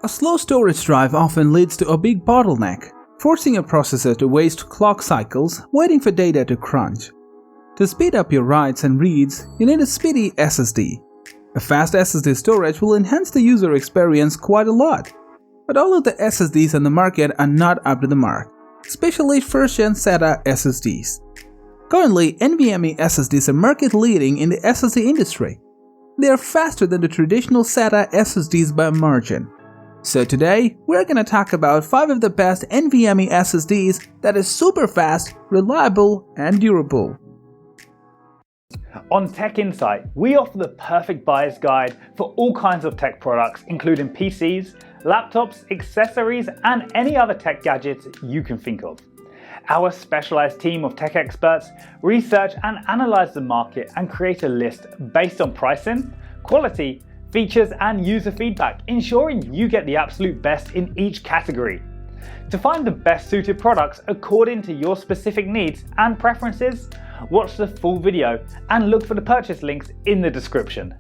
A slow storage drive often leads to a big bottleneck, forcing a processor to waste clock cycles waiting for data to crunch. To speed up your writes and reads, you need a speedy SSD. A fast SSD storage will enhance the user experience quite a lot. But all of the SSDs on the market are not up to the mark, especially first-gen SATA SSDs. Currently, NVMe SSDs are market-leading in the SSD industry. They are faster than the traditional SATA SSDs by a margin. So today, we're gonna talk about 5 of the best NVMe SSDs that is super fast, reliable, and durable. On Tech Insight, we offer the perfect buyer's guide for all kinds of tech products, including PCs, laptops, accessories, and any other tech gadgets you can think of. Our specialized team of tech experts research and analyze the market and create a list based on pricing, quality, features, and user feedback, ensuring you get the absolute best in each category. To find the best suited products according to your specific needs and preferences, watch the full video and look for the purchase links in the description.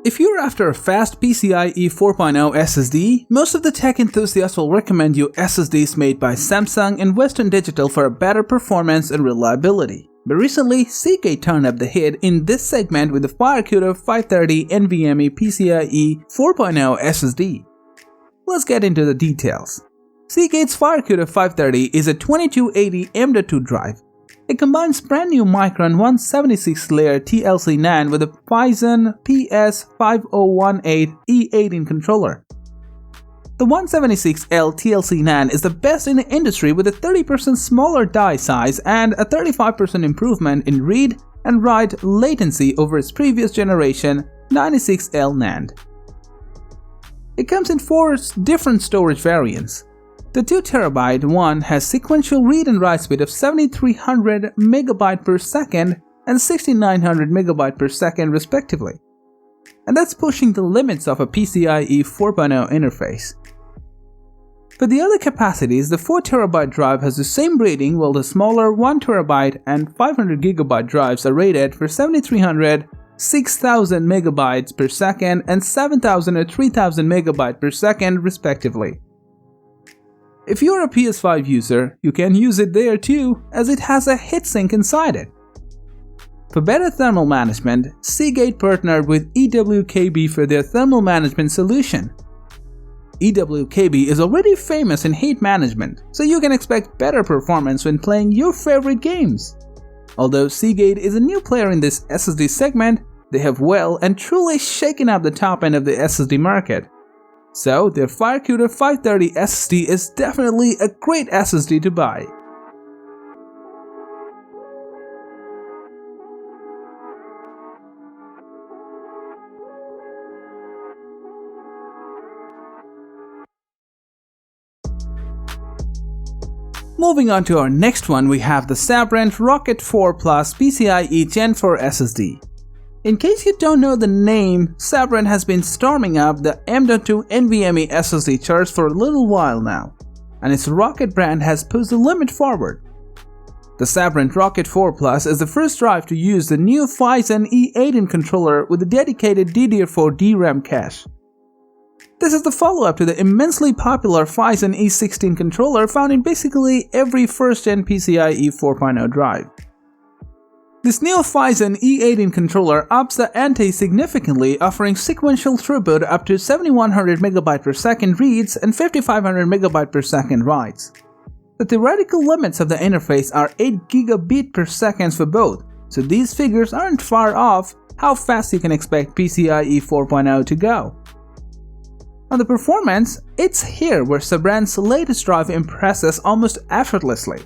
If you're after a fast PCIe 4.0 SSD, most of the tech enthusiasts will recommend you SSDs made by Samsung and Western Digital for a better performance and reliability. But recently, Seagate turned up the heat in this segment with the FireCuda 530 NVMe PCIe 4.0 SSD. Let's get into the details. Seagate's FireCuda 530 is a 2280 M.2 drive. It combines brand new Micron 176-layer TLC NAND with a Phison PS5018 E18 controller. The 176L TLC NAND is the best in the industry with a 30% smaller die size and a 35% improvement in read and write latency over its previous generation 96L NAND. It comes in 4 different storage variants. The 2TB one has sequential read and write speed of 7300 MB per second and 6900 MB per second respectively. And that's pushing the limits of a PCIe 4.0 interface. For the other capacities, the 4TB drive has the same rating while the smaller 1TB and 500GB drives are rated for 7300, 6000 MB per second and 7000 or 3000 MB per second respectively. If you're a PS5 user, you can use it there too, as it has a heatsink inside it. For better thermal management, Seagate partnered with EWKB for their thermal management solution. EWKB is already famous in heat management, so you can expect better performance when playing your favorite games. Although Seagate is a new player in this SSD segment, they have well and truly shaken up the top end of the SSD market. So, their FireCuda 530 SSD is definitely a great SSD to buy. Moving on to our next one, we have the Sabrent Rocket 4 Plus PCIe Gen 4 SSD. In case you don't know the name, Sabrent has been storming up the M.2 NVMe SSD charts for a little while now, and its Rocket brand has pushed the limit forward. The Sabrent Rocket 4 Plus is the first drive to use the new Phison E18 controller with a dedicated DDR4 DRAM cache. This is the follow-up to the immensely popular Phison E16 controller found in basically every first-gen PCIe 4.0 drive. This new Phison E18 controller ups the ante significantly, offering sequential throughput up to 7100 MB per second reads and 5500 MB per second writes. The theoretical limits of the interface are 8 GB per second for both, so these figures aren't far off how fast you can expect PCIe 4.0 to go. On the performance, it's here where Sabrent's latest drive impresses almost effortlessly,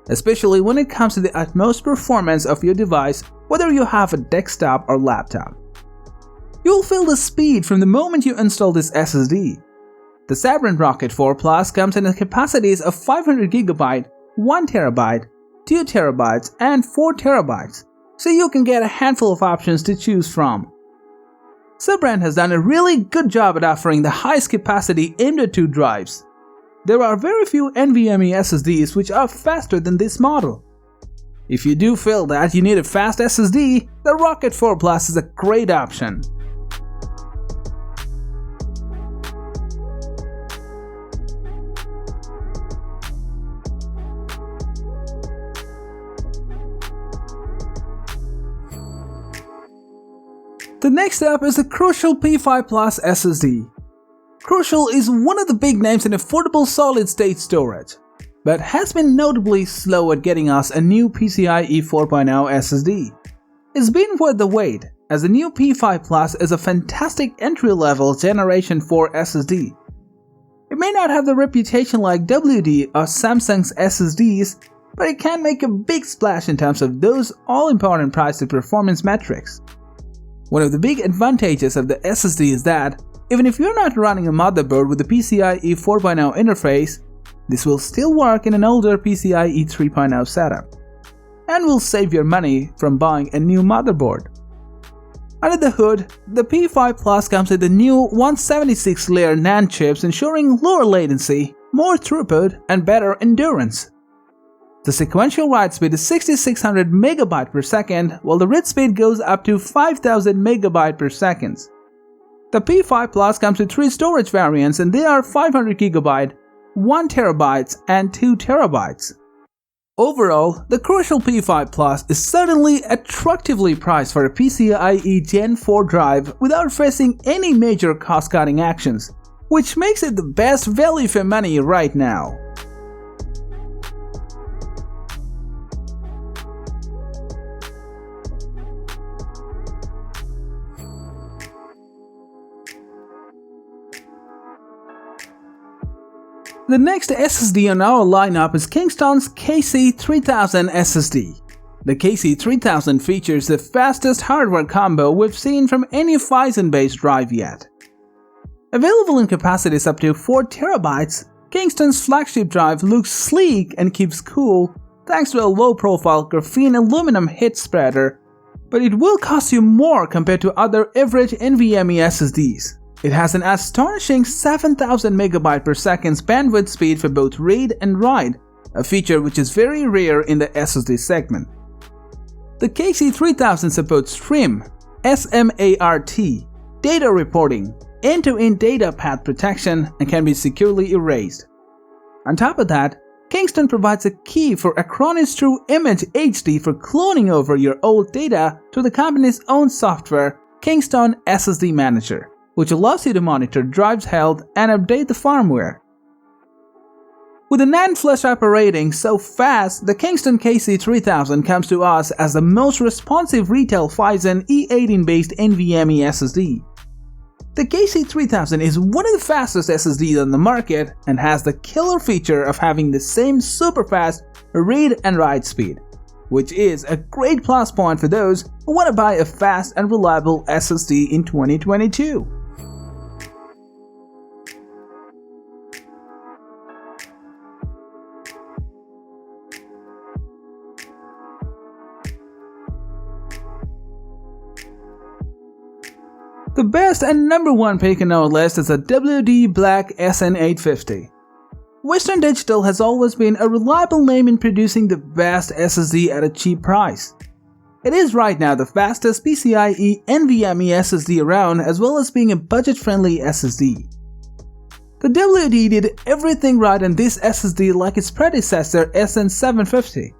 especially when it comes to the utmost performance of your device, whether you have a desktop or laptop. You'll feel the speed from the moment you install this SSD. The Sabrent Rocket 4 Plus comes in the capacities of 500GB, 1TB, 2TB, and 4TB, so you can get a handful of options to choose from. Sabrent has done a really good job at offering the highest capacity M.2 drives, there are very few NVMe SSDs which are faster than this model. If you do feel that you need a fast SSD, the Rocket 4 Plus is a great option. The next up is the Crucial P5 Plus SSD. Crucial is one of the big names in affordable solid-state storage, but has been notably slow at getting us a new PCIe 4.0 SSD. It's been worth the wait, as the new P5 Plus is a fantastic entry-level Generation 4 SSD. It may not have the reputation like WD or Samsung's SSDs, but it can make a big splash in terms of those all-important price-to-performance metrics. One of the big advantages of the SSD is that, even if you're not running a motherboard with the PCIe 4.0 interface, this will still work in an older PCIe 3.0 setup, and will save your money from buying a new motherboard. Under the hood, the P5 Plus comes with the new 176-layer NAND chips, ensuring lower latency, more throughput, and better endurance. The sequential write speed is 6600 MB per second, while the read speed goes up to 5000 MB per second. The P5 Plus comes with 3 storage variants, and they are 500 GB, 1 TB, and 2 TB. Overall, the Crucial P5 Plus is certainly attractively priced for a PCIe Gen 4 drive without facing any major cost-cutting actions, which makes it the best value for money right now. The next SSD on our lineup is Kingston's KC3000 SSD. The KC3000 features the fastest hardware combo we've seen from any Phison-based drive yet. Available in capacities up to 4 TB, Kingston's flagship drive looks sleek and keeps cool thanks to a low-profile graphene aluminum heat spreader, but it will cost you more compared to other average NVMe SSDs. It has an astonishing 7000 MB per second bandwidth speed for both read and write, a feature which is very rare in the SSD segment. The KC3000 supports SMART, SMART, data reporting, end-to-end data path protection, and can be securely erased. On top of that, Kingston provides a key for Acronis True Image HD for cloning over your old data to the company's own software, Kingston SSD Manager, which allows you to monitor drive's health and update the firmware. With the NAND flash operating so fast, the Kingston KC3000 comes to us as the most responsive retail Phison E18-based NVMe SSD. The KC3000 is one of the fastest SSDs on the market and has the killer feature of having the same super fast read and write speed, which is a great plus point for those who want to buy a fast and reliable SSD in 2022. The best and number one pick on our list is a WD Black SN850. Western Digital has always been a reliable name in producing the best SSD at a cheap price. It is right now the fastest PCIe NVMe SSD around, as well as being a budget-friendly SSD. The WD did everything right on this SSD like its predecessor SN750.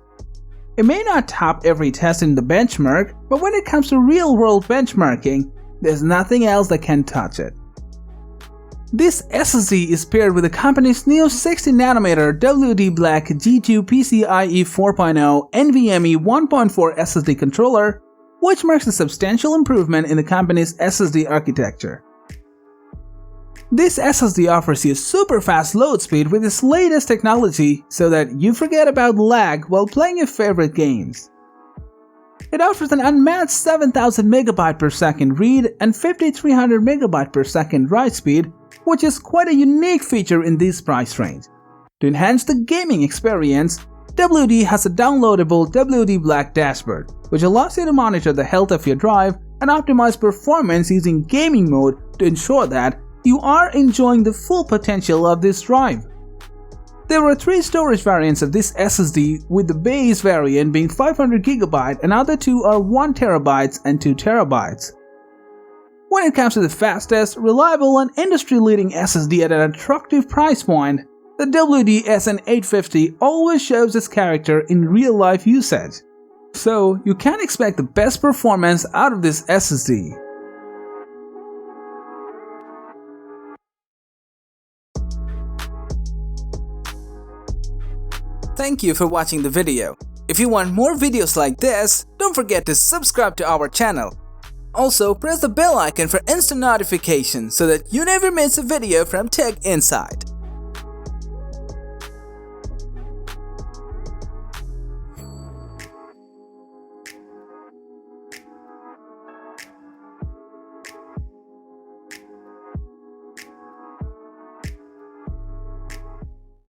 It may not top every test in the benchmark, but when it comes to real-world benchmarking, there's nothing else that can touch it. This SSD is paired with the company's new 60nm WD Black G2 PCIe 4.0 NVMe 1.4 SSD controller, which marks a substantial improvement in the company's SSD architecture. This SSD offers you super fast load speed with its latest technology so that you forget about lag while playing your favorite games. It offers an unmatched 7000 MB per second read and 5300 MB per second write speed, which is quite a unique feature in this price range. To enhance the gaming experience, WD has a downloadable WD Black dashboard, which allows you to monitor the health of your drive and optimize performance using gaming mode to ensure that you are enjoying the full potential of this drive. There were 3 storage variants of this SSD, with the base variant being 500GB and other 2 are 1TB and 2TB. When it comes to the fastest, reliable and industry-leading SSD at an attractive price point, the WD SN850 always shows its character in real-life usage. So, you can expect the best performance out of this SSD. Thank you for watching the video. If you want more videos like this, don't forget to subscribe to our channel. Also, press the bell icon for instant notifications so that you never miss a video from Tech Insight.